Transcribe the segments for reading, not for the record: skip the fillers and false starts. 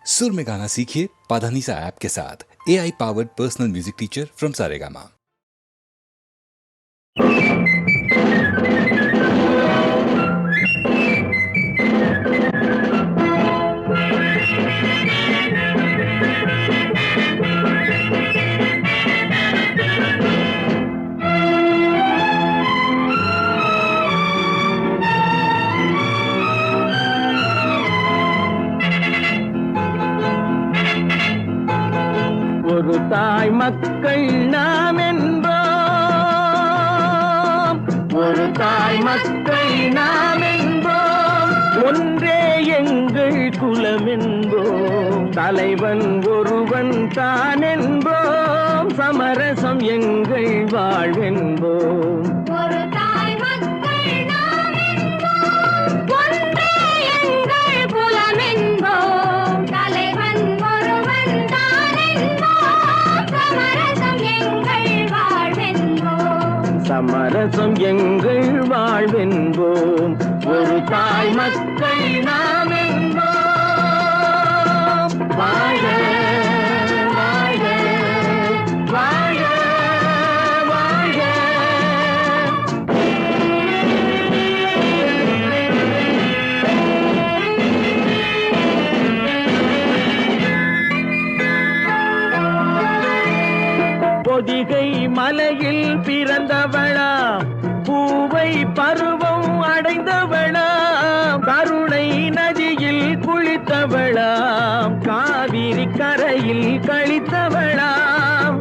सुर में गाना सीखिए पाधानीसा ऐप के साथ। AI powered personal music teacher from Saregama. ஒரு தாய் மக்கள் நாம் என்போம், ஒரு தாய் மக்கள் நாம் என்போம், ஒன்றே எங்கள் குலம் என்போம், தலைவன் ஒருவன் தான் என்போம், சமரசம் எங்கள் வாழ்வென்போம். ஒரு தாய் மக்கள் நாம் என்போம், ஒன்றே எங்கள் குலம் என்போம், தலைவன் ஒருவன் தான் என்போம், சமரசம் எங்கள் வாழ்வென்போம். சமரசம் எங்கள் வாழ்வென்போம். ஒரு தாய் மக்கள் நாம் என்போம். வாழ வாழ வாழ வாழ. பொதிகை மலையில் பிறந்தவளா, பூவை பருவம் அடைந்தவளா, கருணை நதியில் குளித்தவளா, காவிரி கரையில் கழித்தவளா,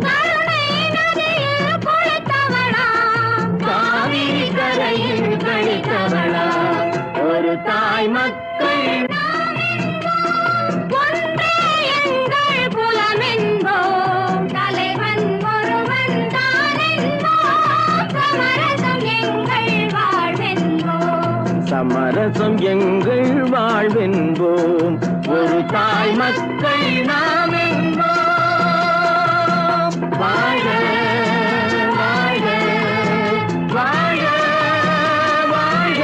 கருணை நதியில் குளித்தவளாம், காவிரி கரையில் கழித்தவளா. ஒரு தாய் மக்கள் நாம் என்போம், ஒன்றே எங்கள் குலம் என்போம், தலைவன் ஒருவன் தான் என்போம், சமரசம் எங்கள் வாழ்வென்போம். சமரசம் எங்கள் வாழ்வென்போம். ஒரு தாய் மக்கள் நாம் என்போம். வாழ வாழ வாழ வாழ.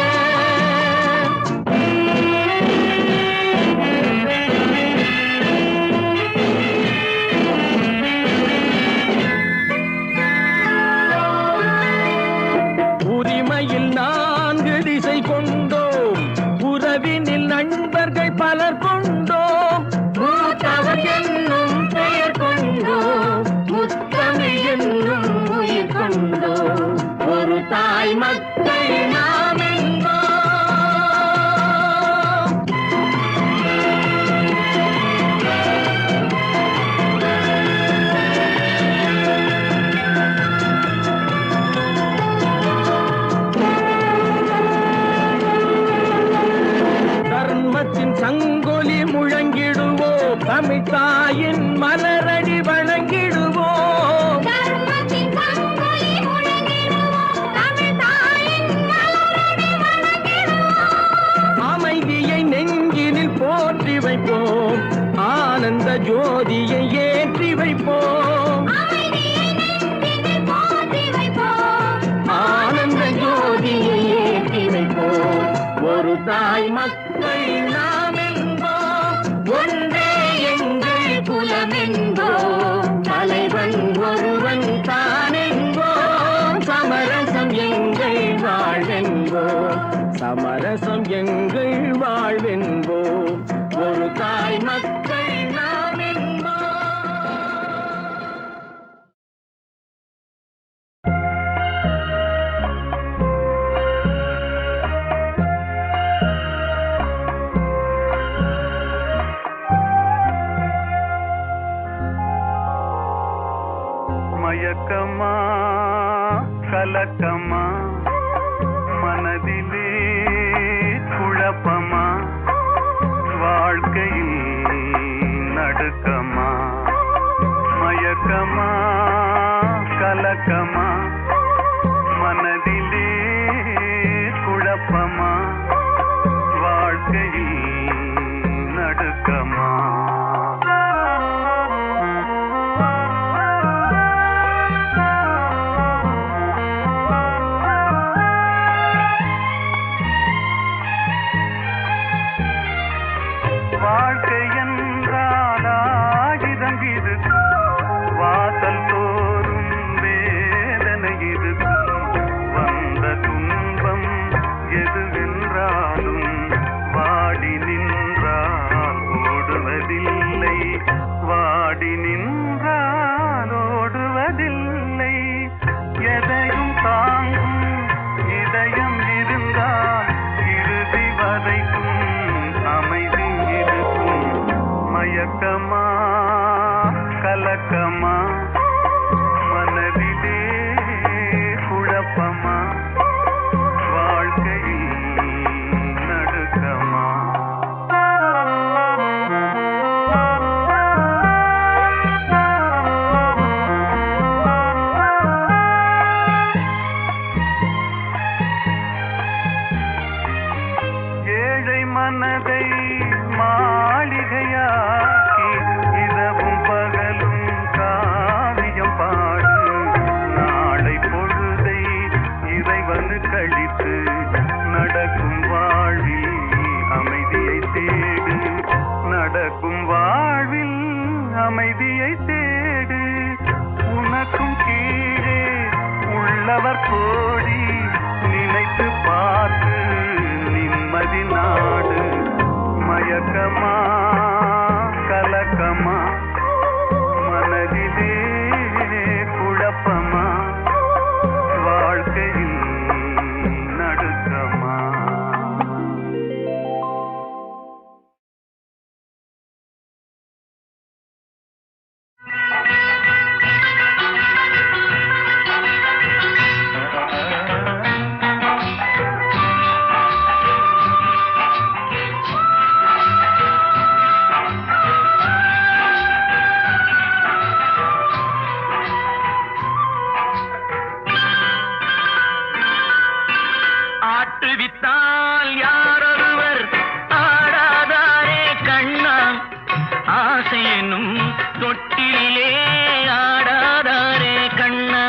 உரிமையில் 4 திசை கொண்டோம், உறவினில் நண்பர்கள் பலர் கொண்டோம், மூத்தவர் என்னும் பெயர் கொண்டோம், முத்தமிழ் என்னும் உயிர் கொண்டோம். ஒரு தாய் மக்கள் நாம் என்போம். தர்மத்தின் சங்கொலி முழங்கிடுவோம், தமிழ் தாயின் மலரடி வணங்கிடுவோம். தர்மத்தின் சங்கொலி முழங்கிடுவோம், தமிழ் தாயின் மலரடி வணங்கிடுவோம். அமைதியை நெஞ்சினில் போற்றி வைப்போம், ஆனந்த ஜோதியை ஏற்றி வைப்போம், அமைதியை நெஞ்சினில் போற்றி வைப்போம், ஆனந்த ஜோதியை ஏற்றி வைப்போம். ஒரு தாய் மக்கள் நாம் என்போம், ஒன்றே எங்கள் குலம் என்போம், தலைவன் ஒருவன் தான் என்போம், சமரசம் எங்கள் வாழ்வென்போம். சமரசம் எங்கள் வாழ்வென்போம். ஒரு தாய் மக்கள் நாம் என்போம். மயக்கமா கலக்கமா, மனதிலே குழப்பமா, வாழ்க்கையில் நடுக்கமா. மயக்கமா கலக்கமா, மனதிலே குழப்பமா, வாழ்க்கையில் நடுக்கமா. வாழ்க்கை என்றால் வாடி நின்றால் ஓடுவதில்லை. எதையும் தாங்கும் இதயம் இருந்தால் இறுதி வரைக்கும் அமைதி இருக்கும். மயக்கமா கலக்கமா மனதிலே குழப்பமா வாழ்க்கையில் நடுக்கமா. ஏழை மனதை மாளிகையாக்கி இரவும் பகலும் காவியம் பாடு. நாளை பொழுதை இறைவனு கழித்து நடக்கும் வாழ்வில் அமைதியை தேடு. நடக்கும் வாழ்வில் அமைதியை தேடு. உனக்கும் கீழே உள்ளவர் கோடி நினைத்து பார்த்து நிம்மதி நாடு. மயக்கமா கலக்கமா மனதிலே குழப்பமா வாழ்க்கையில் நடுக்கமா. ஆட்டுவித்தால் யாரொருவர் ஆடாதாரே கண்ணா. ஆசை என்னும் தொட்டிலே ஆடாதாரே கண்ணா.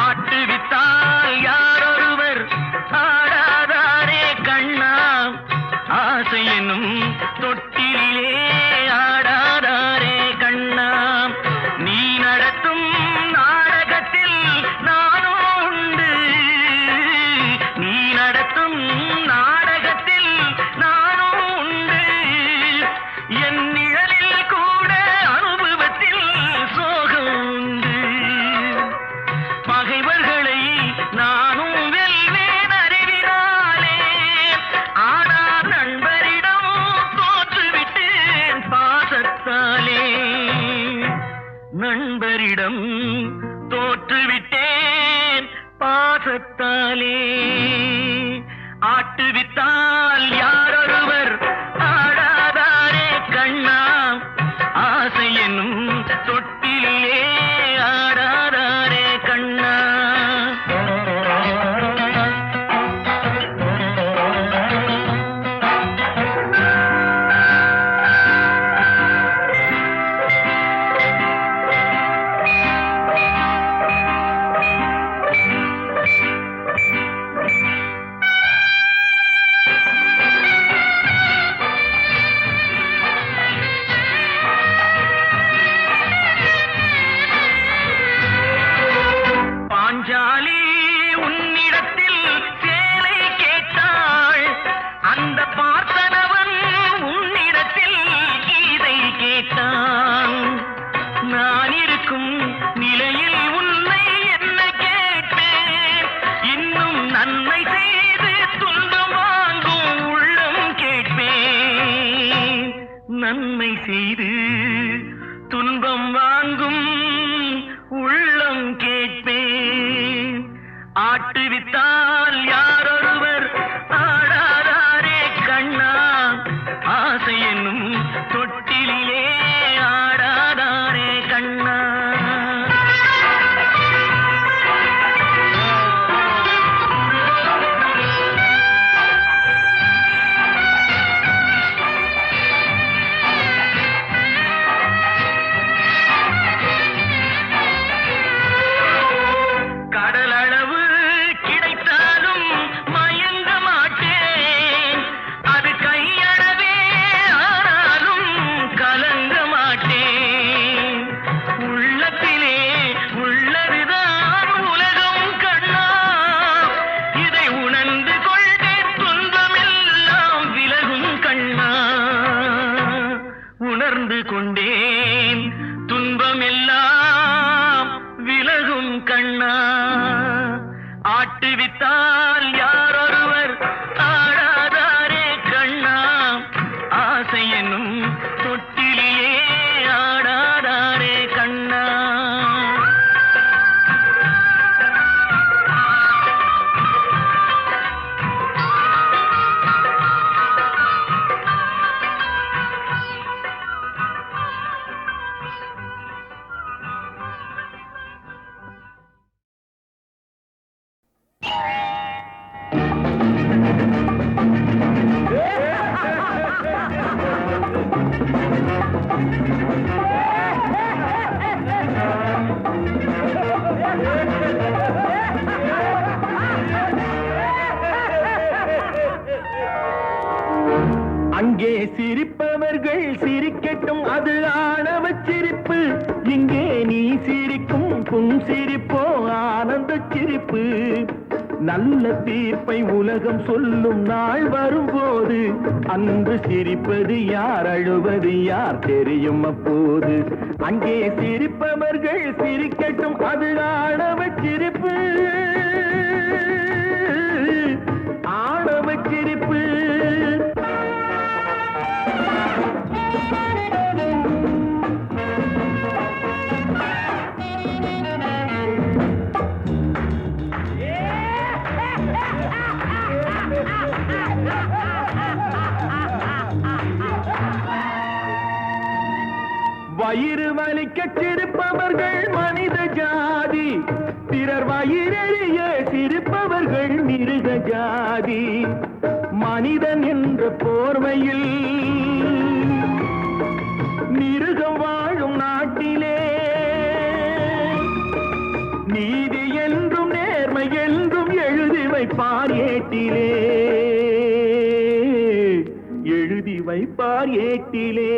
ஆட்டுவித்தால் யாரொருவர் ஆடாதாரே கண்ணா. ஆசை என்னும் தொட்டிலே ஆடாதாரே கண்ணா. நீ நடத்தும் நாடகத்தில் நானும் உண்டு. நீ நடத்தும் நாடகத்தில் நானும் உண்டு. என் நிழலில் கூட அனுபவத்தில் சோகம் உண்டு. பகைவர்களை நானும் வெல்வேன் அறிவினாலே. ஆனால் நண்பரிடம் தோற்றுவிட்டேன் பாசத்தாலே. நண்பரிடம் தோற்றுவிட்டேன் பாசத்தாலே. ஆட்டுவித்தால் யாரொருவர் ஆடாதாரே கண்ணா. ஆசை என்னும் தொட்டிலே ஆடாதாரே கண்ணா. பாஞ்சாலி உன்னிடத்தில் சேலை கேட்டாள். அந்த பார்த்தனவன் உன்னிடத்தில் கீதை கேட்டான். நான் இருக்கும் நிலையில் உன்னை என்ன கேட்பேன். இன்னும் நன்மை செய்து துன்பம் வாங்கும் உள்ளம் கேட்பேன். நன்மை செய்து துன்பம் வாங்கும் உள்ளம் கேட்பேன். ஆட்டுவித்தால் யாரொருவர் ஆடாதாரே கண்ணா. ஆசை என்னும் தொட்டிலே ஆடாதாரே கண்ணா. கடலளவு கிடைத்தாலும் உணர்ந்து கொண்டேன் துன்பம் எல்லாம் விலகும் கண்ணா ஆட்டுவித்தால் யாரொருவர் ஆடாதாரே கண்ணா ஆசை என்னும் தொட்டிலேயே ஆடாதாரே கண்ணா அங்கே சிரிப்பவர்கள் சிரிக்கட்டும், அது ஆணவ சிரிப்பு. இங்கே நீ சிரிக்கும் புன் சிரிப்போ ஆனந்த சிரிப்பு. நல்ல தீர்ப்பை உலகம் சொல்லும் நாள் வரும்போது அன்று சிரிப்பது யார், அழுவது யார் தெரியும் அப்போது. அங்கே சிரிப்பவர்கள் சிரிக்கட்டும், அது ஆணவ சிரிப்பு, ஆணவ சிரிப்பு. வயிறு வலிக்க சிரிப்பவர்கள் மனித ஜாதி, பிறர் வயிறெறிய சிரிப்பவர்கள் மிருக ஜாதி. மனிதன் என்ற போர்வையில் மிருகம் வாழும் நாட்டிலே நீதி என்றும் நேர்மை என்றும் எழுதி வைப்பார் ஏட்டிலே, எழுதி வைப்பார் ஏட்டிலே.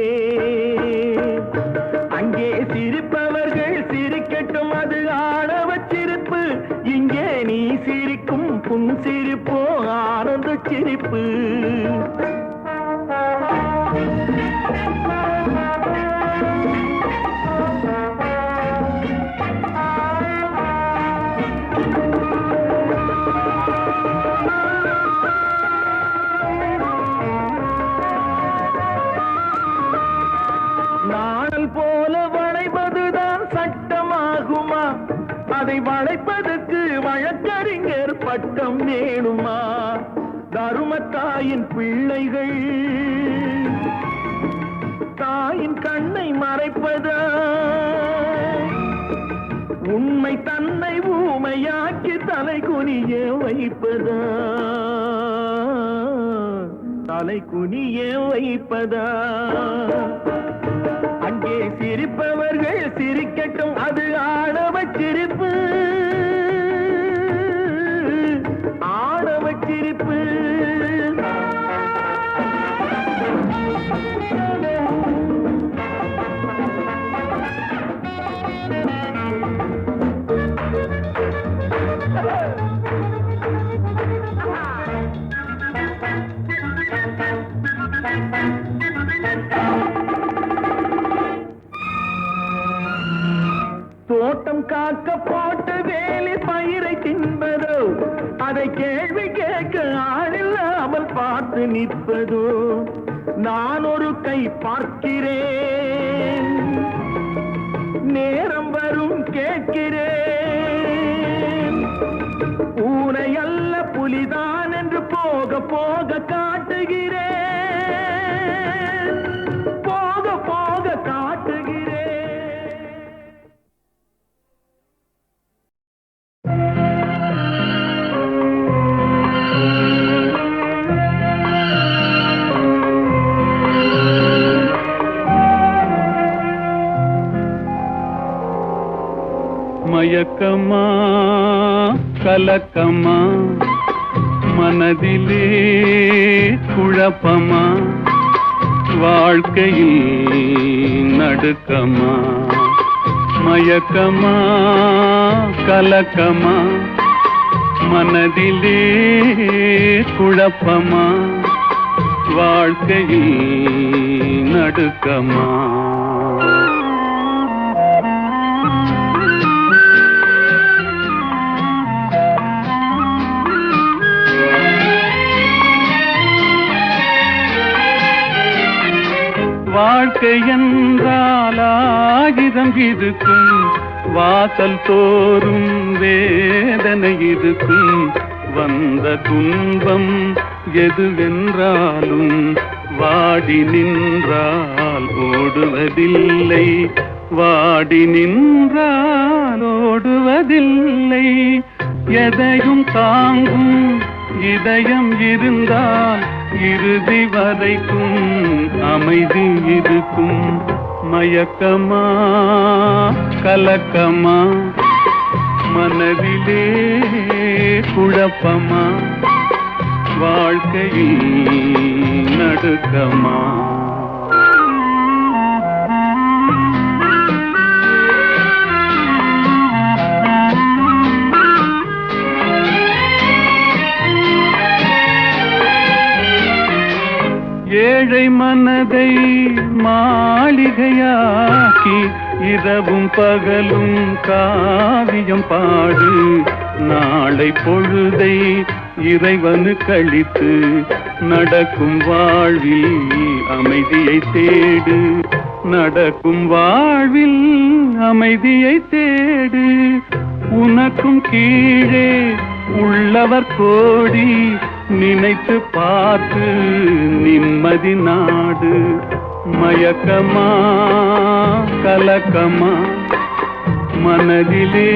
அங்கே சிரிப்பவர்கள் சிரிக்கட்டும், அது ஆணவ சிரிப்பு. இங்கே நீ சிரிக்கும் புன் சிரிப்போ ஆனந்த சிரிப்பு. நாணல் போல வளைப்பதுதான் சட்டமாகுமா? அதை வளைப்பதற்கு வழக்கறிஞர் பட்டம் வேணுமா? தருமத்தாயின் பிள்ளைகள் தாயின் கண்ணை மறைப்பதா? உண்மை தன்னை ஊமையாக்கி தலை குனிய வைப்பதா? தலை குனிய வைப்பதா? அங்கே சிரிப்பவர்கள் சிரிக்கட்டும், அது ஆணவ சிரிப்பு, ஆணவ சிரிப்பு. தோட்டம் காக்க போட்ட வேலி பயிரை தின்பதோ, அதை கேள்வி கேட்க ஆளில்லாமல் பார்த்து நிற்பதோ? நான் ஒரு கை பார்க்கிறேன், நேரம் வரும் கேட்கிறேன். பூனை அல்ல புலிதான் என்று போக போக காட்டுகிறேன், போக போக காட்டுகிறேன். மயக்கமா கலக்கமா மனதிலே குழப்பமா வாழ்க்கையில் நடுக்கமா? மயக்கமா கலக்கமா மனதிலே குழப்பமா வாழ்க்கையில் நடுக்கமா வாழ்க்கை என்றால் ஆயிரம் இருக்கும் வாசல் தோறும் வேதனை இருக்கும் வந்த துன்பம் எதுவென்றாலும் வாடி நின்றால் ஓடுவதில்லை வாடி நின்றால் ஓடுவதில்லை எதையும் தாங்கும் இதயம் இருந்தால் இறுதி வரைக்கும் அமைதி இருக்கும் மயக்கமா கலக்கமா மனதிலே குழப்பமா வாழ்க்கையில் நடுக்கமா ஏழை மனதை மாளிகையாக்கி இரவும் பகலும் காவியம் பாடு நாளை பொழுதை இறைவனு கழித்து நடக்கும் வாழ்வில் அமைதியை தேடு நடக்கும் வாழ்வில் அமைதியை தேடு உனக்கும் கீழே உள்ளவர் கோடி நினைத்து பார்த்து நிம்மதி நாடு மயக்கமா கலக்கமா மனதிலே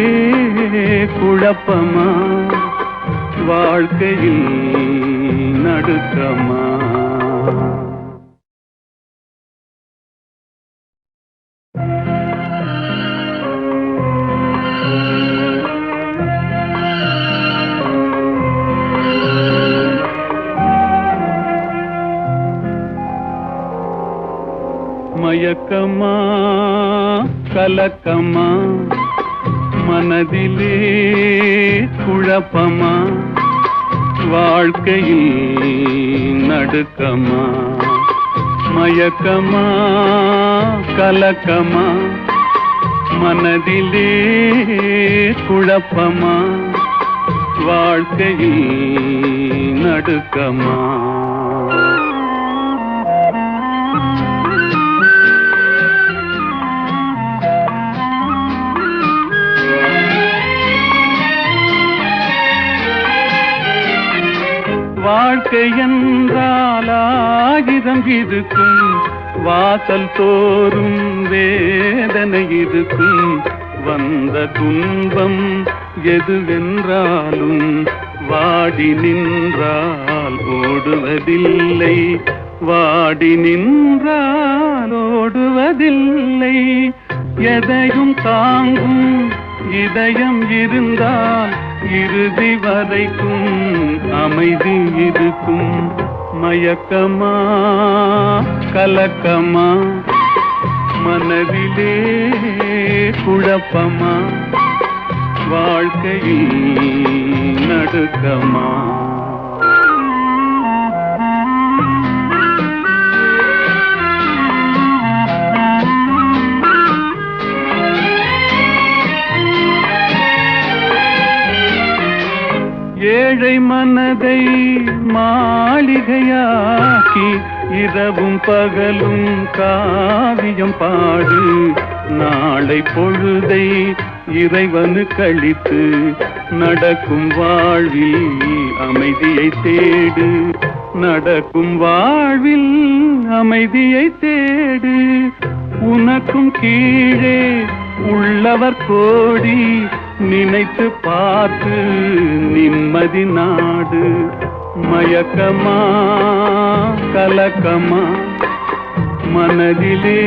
குழப்பமா வாழ்க்கையில் நடுக்கமா மயக்கமா கலக்கமா மனதிலே குழப்பமா வாழ்க்கையில் நடுக்கமா மயக்கமா கலக்கமா மனதிலே குழப்பமா வாழ்க்கையில் நடுக்கமா வாழ்க்கை என்றால் ஆயிரம் இருக்கும் வாசல் தோறும் வேதனை இருக்கும் வந்த துன்பம் எதுவென்றாலும் வாடி நின்றால் ஓடுவதில்லை வாடி நின்றால் ஓடுவதில்லை எதையும் தாங்கும் இதயம் இருந்தால் இறுதி வரைக்கும் அமைதி இருக்கும் மயக்கமா கலக்கமா மனதிலே குழப்பமா வாழ்க்கையில் நடுக்கமா ஏழை மனதை மாளிகையாக்கி இரவும் பகலும் காவியம் பாடு நாளை பொழுதை இறைவனு கழித்து நடக்கும் வாழ்வில் அமைதியை தேடு நடக்கும் வாழ்வில் அமைதியை தேடு உனக்கும் கீழே உள்ளவர் கோடி நினைத்து பார்த்து நிம்மதி நாடு மயக்கமா கலக்கமா மனதிலே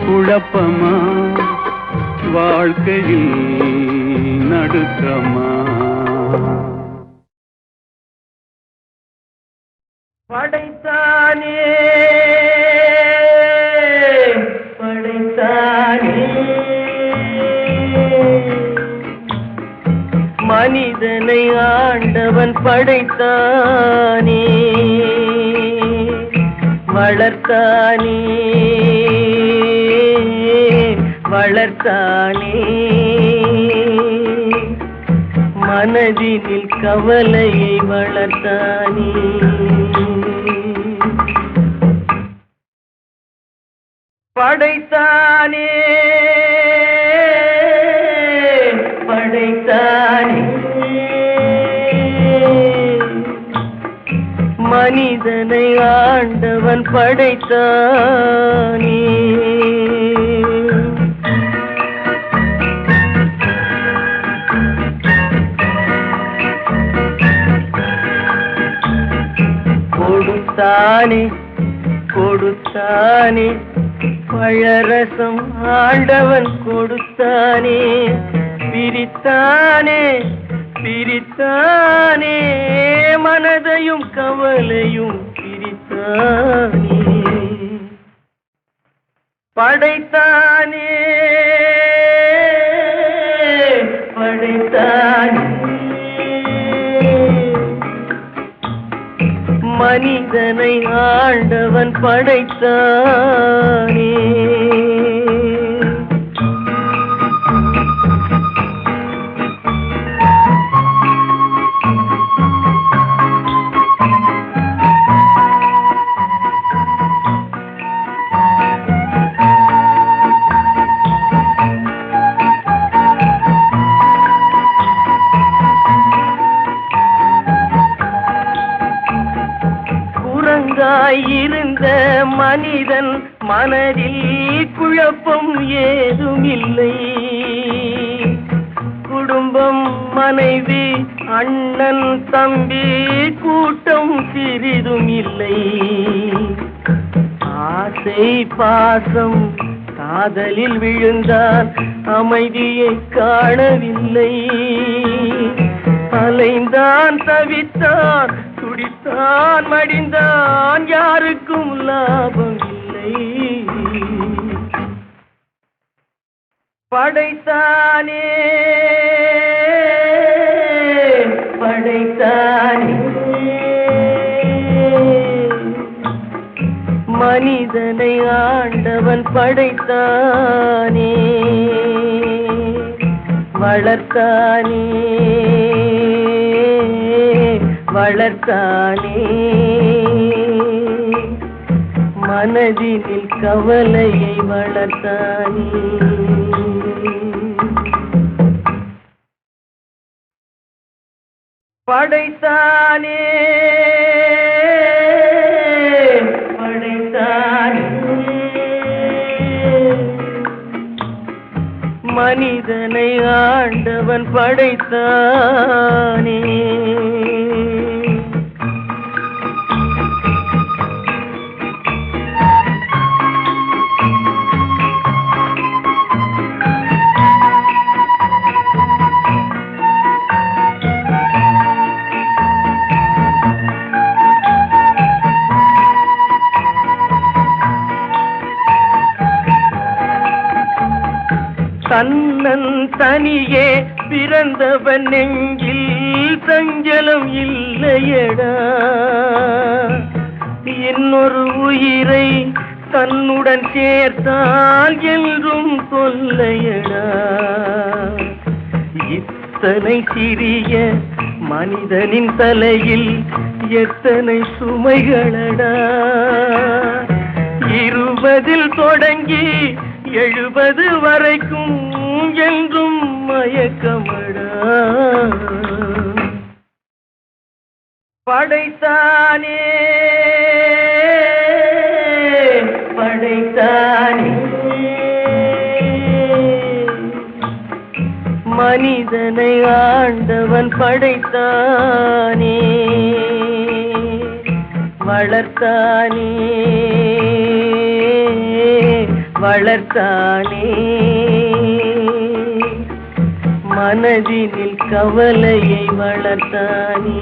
குழப்பமா வாழ்க்கையில் நடுக்கமா படைத்தானே படைத்தானே மனிதனை ஆண்டவன் படைத்தானே வளர்த்தானே வளர்த்தானே மனதினில் கவலையை வளர்த்தானே படைத்தானே படைத்தானே மனிதனை ஆண்டவன் படைத்தானே கொடுத்தானே கொடுத்தானே பழரசம் ஆண்டவன் கொடுத்தானே பிரித்தானே பிரித்தானே மனதையும் கவலையும் பிரித்தானே படைத்தானே படைத்தானே மனிதனை ஆண்டவன் படைத்தானே இருந்த மனிதன் மனதில் குழப்பம் ஏதுமில்லை குடும்பம் மனைவி அண்ணன் தம்பி கூட்டம் சிறிதும் இல்லை ஆசை பாசம் காதலில் விழுந்தான் அமைதியை காணவில்லை அலைந்தான் தவித்தான் துடித்தான் மடிந்தான் யாருக்கும் லாபம் இல்லை படைத்தானே படைத்தானே மனிதனை ஆண்டவன் படைத்தானே வளர்த்தானே வளர்த்தானே மனதினில் கவலையை வளர்த்தானே படைத்தானே படைத்தானே மனிதனை ஆண்டவன் படைத்தானே தன்னன் தனியே பிறந்தவன் நெஞ்சில் சஞ்சலம் இல்லையடா இன்னொரு உயிரை தன்னுடன் சேர்த்தால் என்றும் தொல்லையடா இத்தனை சிறிய மனிதனின் தலையில் எத்தனை சுமைகளடா 20 தொடங்கி 70 வரைக்கும் என்றும் மயக்கமடா படைத்தானே படைத்தானே மனிதனை ஆண்டவன் படைத்தானே வளர்த்தானே வளர்த்தானே மனதினில் கவலையை வளர்த்தானே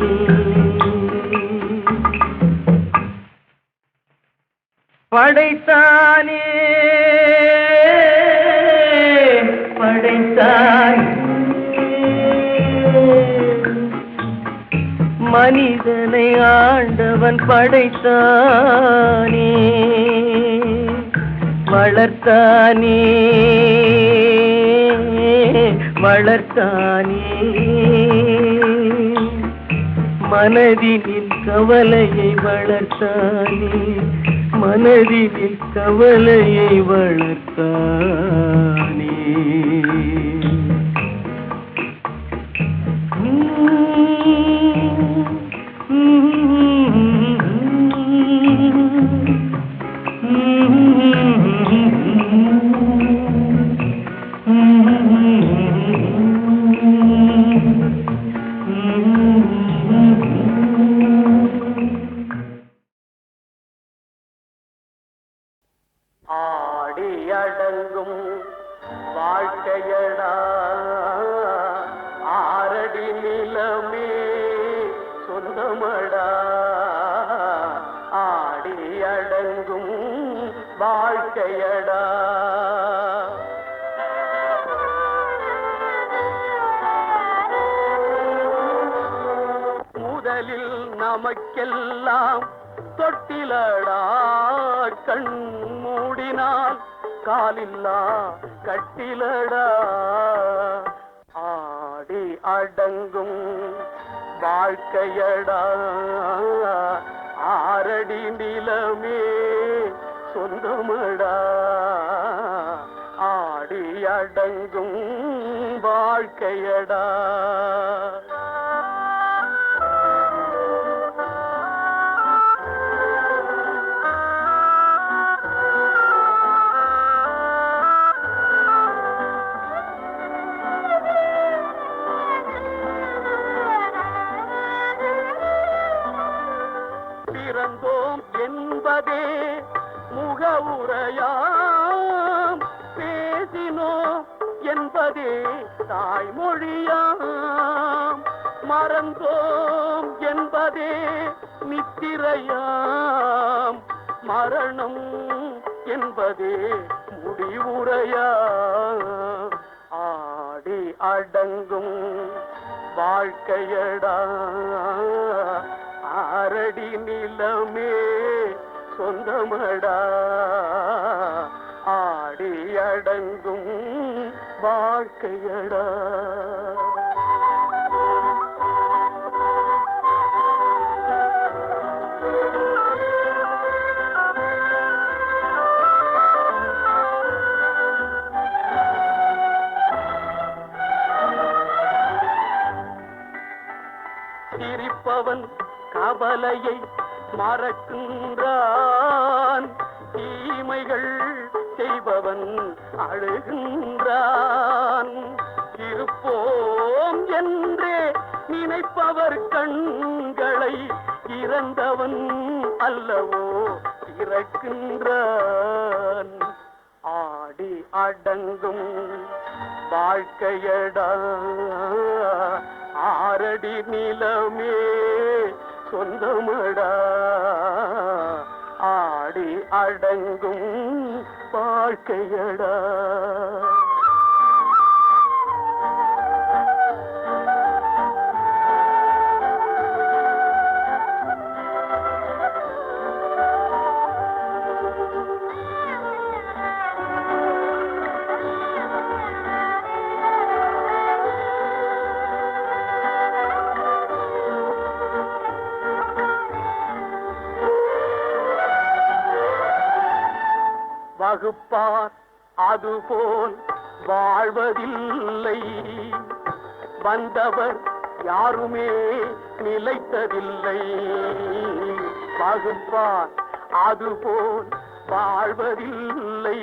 படைத்தானே படைத்தானே மனிதனை ஆண்டவன் படைத்தானே, வளர்த்தானே வளர்த்தானே. மனதினில் கவலையை வளர்த்தானே, மனதினில் கவலையை வளர்த்தானே. ஆடி அடங்கும் வாழ்க்கையடா, ஆரடி நிலமே சொந்தமடா. ஆடி அடங்கும் வாழ்க்கையடா. முதலில் நமக்கெல்லாம் தொட்டிலடா, கண் மூடினால் காலில்லா கட்டிலடா. ஆடி அடங்கும் வாழ்க்கையடா, ஆரடி நிலமே சொந்தமடா. ஆடி அடங்கும் வாழ்க்கையடா. பிறந்தோம் என்பதே முகவுரையாம், பேசினோம் என்பதே தாய்மொழியாம், மறந்தோம் என்பதே நித்திரையாம், மரணம் என்பதே முடிவுரையாம். ஆடி அடங்கும் வாழ்க்கையடா, ஆரடி நிலமே சொந்தமடா. ஆடி அடங்கும் வாழ்க்கையடா. சிரிப்பவன் கவலையை மறக்கின்றான், தீமைகள் செய்பவன் அழுகின்றான். இருப்போம் என்றே நினைப்பவர் கண்களை இறந்தவன் அல்லவோ திறக்கின்றான். ஆடி அடங்கும் வாழ்க்கையடா, ஆரடி நிலமே சொந்தமடா. ஆடி அடங்கும் வாழ்க்கையடா. வகுப்பார் அதுபோல் வாழ்வதில்லை, வந்தவர் யாருமே நிலைத்ததில்லை. வகுப்பார் அதுபோல் வாழ்வதில்லை,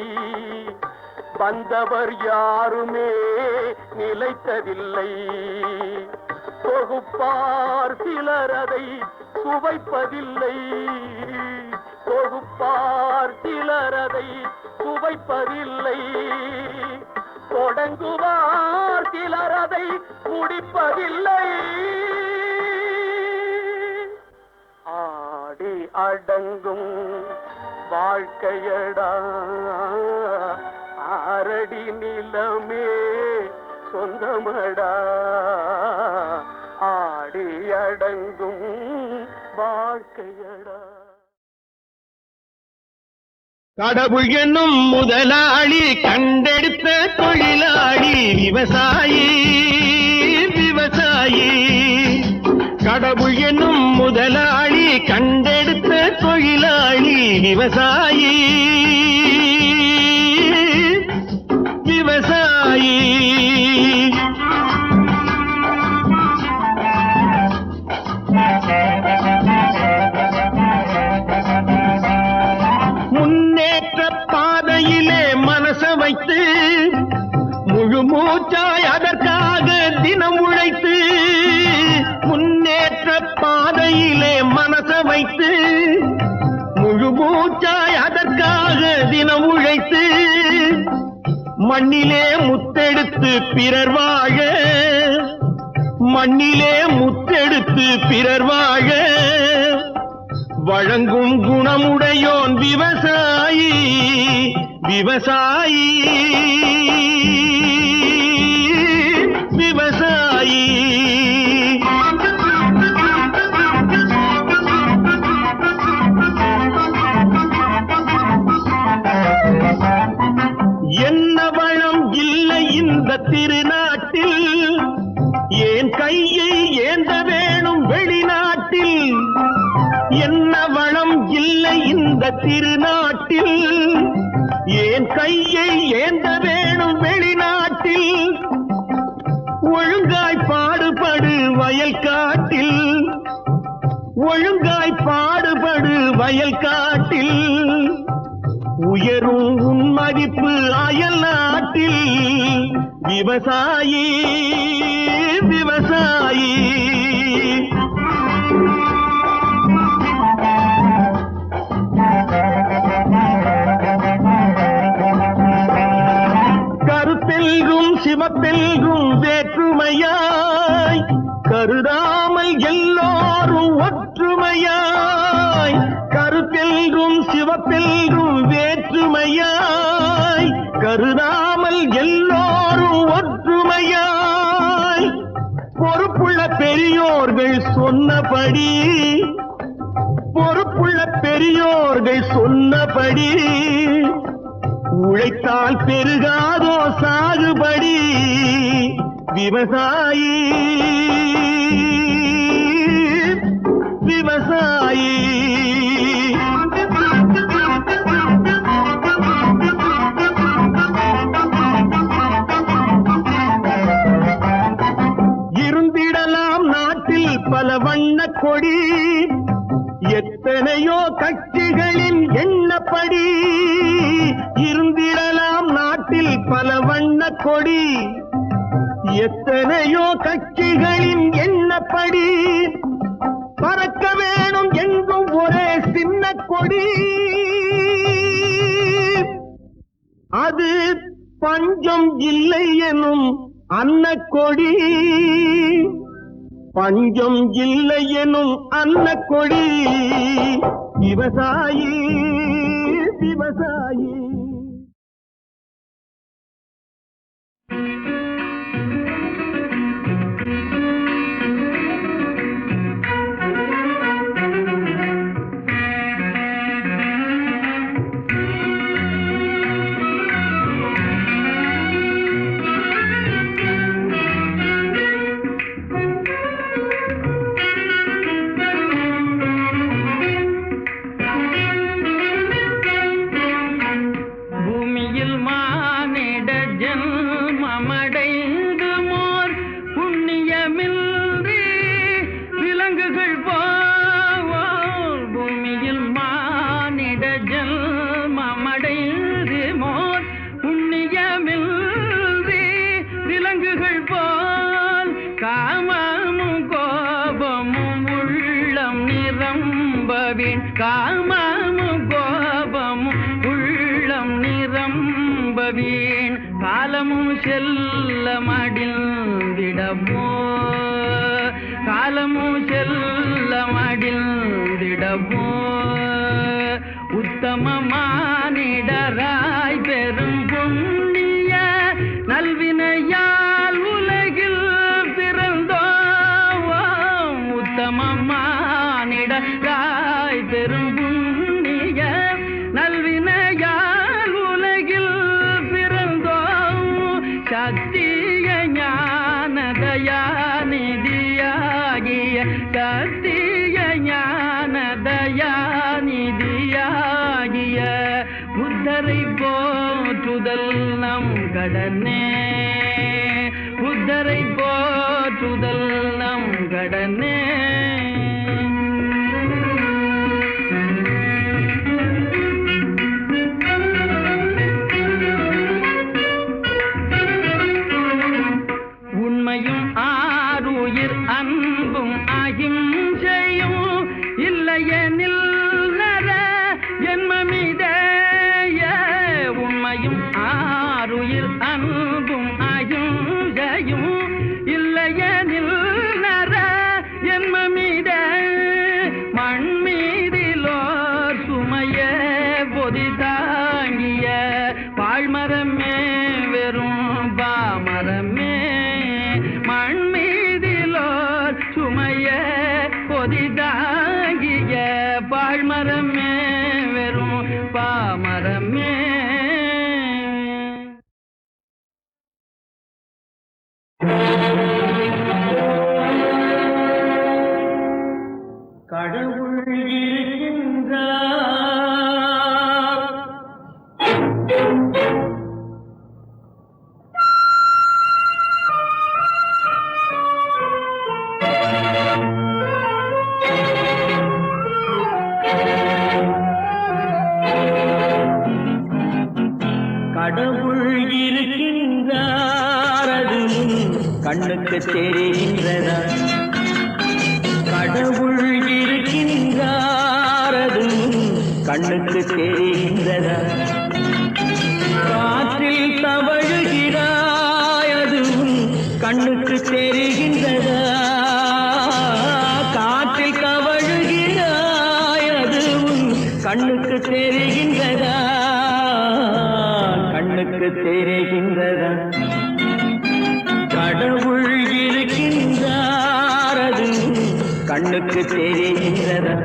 வந்தவர் யாருமே நிலைத்ததில்லை. தொகுப்பார் சிலர் அதை சுவைப்பதில்லை, தொகுப்பார் சிலர் அதை சுவைப்பதில்லை. தொடங்குவார் சிலர் அதை முடிப்பதில்லை. ஆடி அடங்கும் வாழ்க்கையடா, ஆரடி நிலமே சொந்தமடா. ஆடி அடங்கும் வாழ்க்கையடா. கடவுள் என்னும் முதலாளி கண்டெடுத்த தொழிலாளி விவசாயி விவசாயி. கடவுள் என்னும் முதலாளி கண்டெடுத்த தொழிலாளி விவசாயி விவசாயி. முன்னேற்ற பாதையிலே மனச வைத்து முழு மூச்சாய் அதற்காக தினம் உழைத்து. முன்னேற்ற பாதையிலே மனச வைத்து முழு மூச்சாய் அதற்காக தினம் உழைத்து. மண்ணிலே முத்தெடுத்து பிறர் வாழ மண்ணிலே முத்தெடுத்து பிறர் வாழ வழங்கும் குணமுடையோன் விவசாயி விவசாயி விவசாயி. என்ன வளம் இல்லை இந்த திருநாட்டில், ஏன் கையை ஏந்த வேணும் வெளிநாட்டில். என்ன வளம் இல்லை இந்த திருநாட்டில், ஏன் கையை ஏந்த வேணும் வெளிநாட்டில். ஒழுங்காய் பாடுபடு வயல் காட்டில், ஒழுங்காய் பாடுபடு வயல் காட்டில். உயரும் உன் மதிப்பு அயல் நாட்டில். விவசாயி விவசாயி. கருத்தெல்கும் சிவப்பெல்கும் வேற்றுமையாய் கருதாமல் எல்லோரும் ஒற்றுமையாய். கருத்தெல்கும் சிவப்பெல்கும் வேற்றுமையாய் கருதாமல் எல்லோரும் ஒற்றுமையாய். பொறுப்புள்ள பெரியோர்கள் சொன்னபடி, பொறுப்புள்ள பெரியோர்கள் சொன்னபடி. உழைத்தால் பெருகாதோ சாகுபடி. விவசாயி விவசாயி. இருந்திடலாம் நாட்டில் பல வண்ண கொடி, எத்தனையோ கட்சிகளின் எண்ணப்படி. இருந்திடலாம் நாட்டில் பல வண்ண கொடி, எத்தனையோ கட்சிகளின் எண்ணப்படி. பறக்க வேணும் எங்கும் ஒரே சின்ன கொடி, அது பஞ்சம் இல்லை எனும் அன்னக்கொடி. பஞ்சம் இல்லை எனும் அன்னக்கொடி. விவசாயி விவசாயி. காமமும் கோபமும் உள்ளம் நிரம்பவேன். காலமும் செல்ல மடிந்திடமோ, காலமும் செல்ல மடிந்திடமோ. உத்தமமானிடராய் பெரும் புண்ணிய நல்வினையால் உலகில் பிறந்தோம். உத்தமமானிட ராய் பெரும் புண்ணிய நல்வினையால் உலகில் பிறந்தோம் சத்திய ஞான தயாநிதியாகிய சத்திய ஞான தயாநிதியாகிய புத்தரை போற்றுதல் நம் கடனே புத்தரை போற்றுதல் நம் கடனே உண்மையும் ஆருயிர் அன்பும் அகிம்சையும் இல்லையெனில் நர ஜென்மமிதேய உண்மையும் ஆருயிர் அன்பும் அகிம்சையும் இல்லையெனில் நர ஜென்மமித மண் மீதிலோர் சுமைய பொதி தாங்கிய பாழ்மரமே வெறும் பாமரமே மண் மீதிலோர் சுமைய பொதி தாங்கிய பாழ்மரமே வெறும் பாமரமே கடவுள் இருக்கின்றார். கடவுள் இருக்கின்றார், அது கண்ணுக்கு தெரிகின்றதா? கடவுள் இருக்கின்றார், அது கண்ணுக்கு தெரிகின்றதா? காற்றில் தவழுகிறாய், அது கண்ணுக்கு தெரிகின்றதா? காற்றில் தவழுகிறாய், அது கண்ணுக்கு தெரிகின்றதா? கண்ணுக்கு தெரிகின்றதா? கடவுள் இருக்கின்றார், அது கண்ணுக்கு தெரிகின்றதா?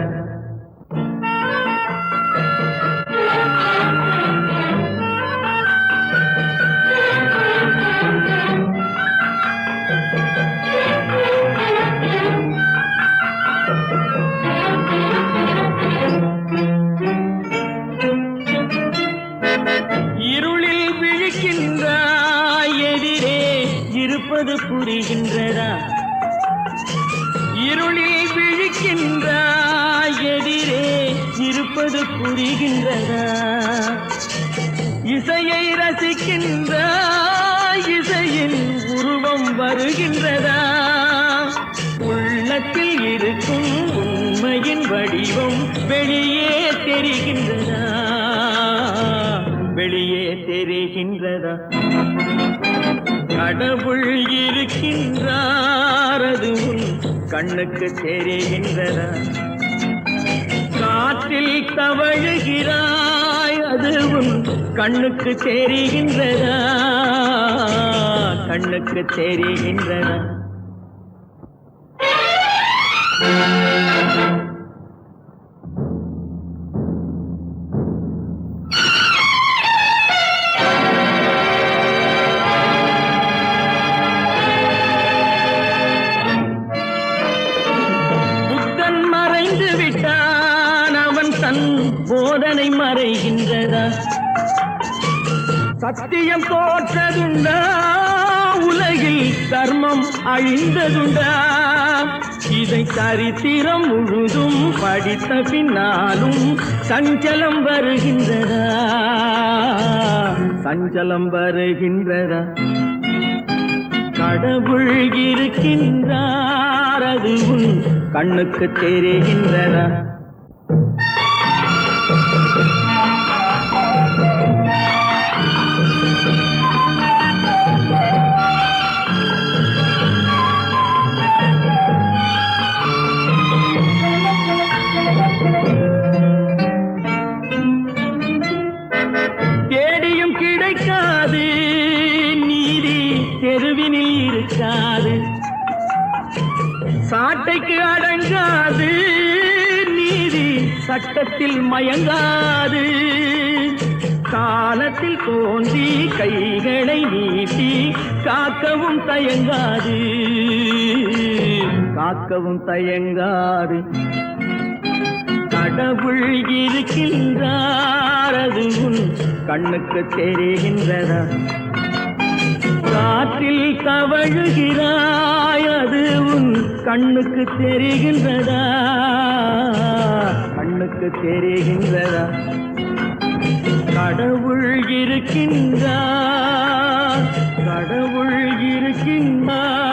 இருளில் விழிக்கின்றாய், எதிரே இருப்பது புரிகின்றதா? இருளில் விழிக்கின்றாய், எதிரே இருப்பது புரிகின்றதா? இசையை ரசிக்கின்றாய், இசையின் உருவம் வருகின்றதா? உள்ளத்தில் இருக்கும் உண்மையின் வடிவம் வெளியே தெரிகின்றதா? வெளியே தெரிகின்றதா? கடவுள் இருக்கின்றார், அது கண்ணுக்கு தெரிகின்றதா? காற்றில் தவழுகிறாய், அது கண்ணுக்கு தெரிகின்றதா? கண்ணுக்கு தெரிகின்றதா? புத்தன் மறைந்து விட்டான், அவன் தன் போதனை மறைகின்றதா? சத்தியம் தோற்றதுண்டா? உலகில் தர்மம் அழிந்ததுண்டா? இதை சரித்திரம் முழுதும் படித்த பின்னாலும் சஞ்சலம் வருகின்றதா? சஞ்சலம் வருகின்றதா? கடவுள் இருக்கின்றார், அது கண்ணுக்கு தெரிகின்றதா? தேடியும் கிடைக்காது, நீதி தெருவினில் இருக்காது. சாட்டைக்கு அடங்காது, சட்டத்தில் மயங்காது காலத்தில் தோன்றி கைகளை நீட்டி காக்கவும் தயங்காது காக்கவும் தயங்காது கடவுள் இருக்கின்றார் அது உன் கண்ணுக்கு தெரிகின்றதா காற்றில் தவழுகிறாய் அது உன் கண்ணுக்கு தெரிகின்றதா கண்ணுக்கு தெரிகின்றதா கடவுள் இருக்கின்றார் கடவுள் இருக்கின்றார்